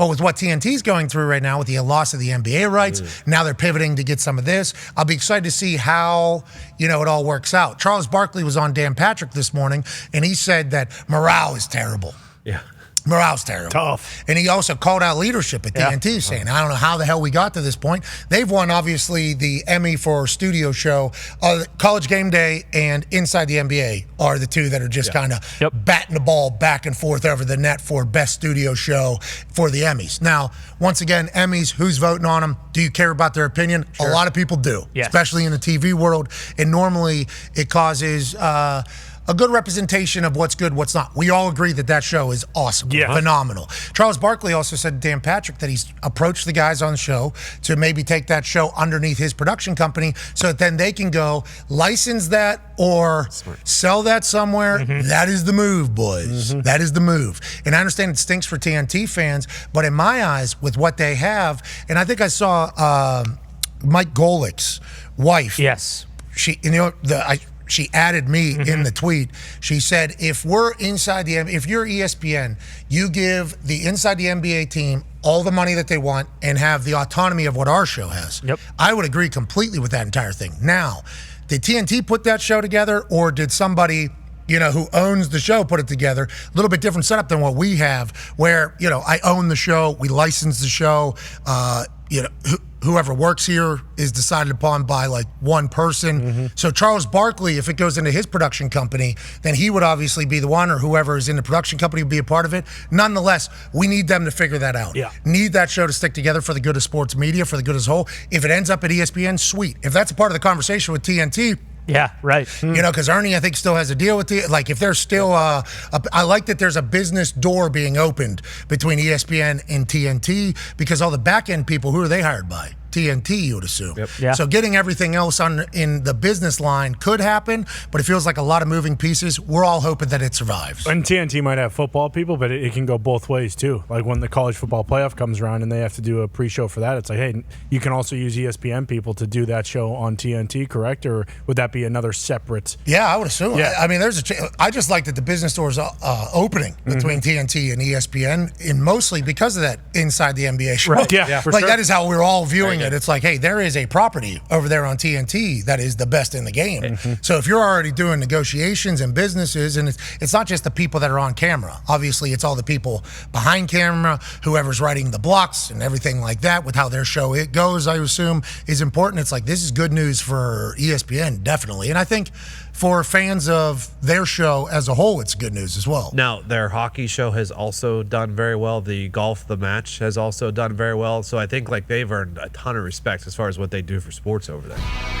But with what TNT's going through right now, with the loss of the NBA rights, now they're pivoting to get some of this. I'll be excited to see how, it all works out. Charles Barkley was on Dan Patrick this morning, and he said that morale is terrible. Yeah. Morale's terrible. Tough. And he also called out leadership at TNT, saying, I don't know how the hell we got to this point. They've won, obviously, the Emmy for studio show. College Game Day and Inside the NBA are the two that are just kind of batting the ball back and forth over the net for best studio show for the Emmys. Now, once again, Emmys, who's voting on them? Do you care about their opinion? Sure. A lot of people do, especially in the TV world. And normally it causes a good representation of what's good, what's not. We all agree that show is awesome, phenomenal. Charles Barkley also said to Dan Patrick that he's approached the guys on the show to maybe take that show underneath his production company so that then they can go license that or sell that somewhere. That is the move, boys. That is the move. And I understand it stinks for TNT fans, but in my eyes, with what they have, and I think I saw Mike Golick's wife. Yes. She added me in the tweet. She said, if we're inside if you're ESPN, you give the Inside the NBA team all the money that they want and have the autonomy of what our show has. Yep. I would agree completely with that entire thing. Now, did TNT put that show together, or did somebody who owns the show put it together? A little bit different setup than what we have, where, I own the show, we license the show, whoever works here is decided upon by like one person. So Charles Barkley, if it goes into his production company, then he would obviously be the one, or whoever is in the production company would be a part of it. Nonetheless, we need them to figure that out. Need that show to stick together for the good of sports media, for the good as a whole. If it ends up at ESPN, sweet. If that's a part of the conversation with TNT, yeah, right. Because Ernie, I think, still has a deal with it. Like, if there's still I like that there's a business door being opened between ESPN and TNT, because all the back-end people, who are they hired by? TNT, you would assume. So getting everything else in the business line could happen, but it feels like a lot of moving pieces. We're all hoping that it survives. And TNT might have football people, but it can go both ways too. Like when the college football playoff comes around and they have to do a pre-show for that, it's like, hey, you can also use ESPN people to do that show on TNT, correct? Or would that be another separate? Yeah, I would assume. Yeah. I mean, I just like that the business doors opening between TNT and ESPN, and mostly because of that Inside the NBA show. Right. Yeah, for like sure. that is how we're all viewing it. It's like, hey, there is a property over there on TNT that is the best in the game. So if you're already doing negotiations and businesses, and it's not just the people that are on camera. Obviously, it's all the people behind camera, whoever's writing the blocks and everything like that, with how their show it goes, I assume, is important. It's like, this is good news for ESPN, definitely. And I think for fans of their show as a whole, it's good news as well. Now, their hockey show has also done very well. The golf, the match, has also done very well. So I think they've earned a ton of respect as far as what they do for sports over there.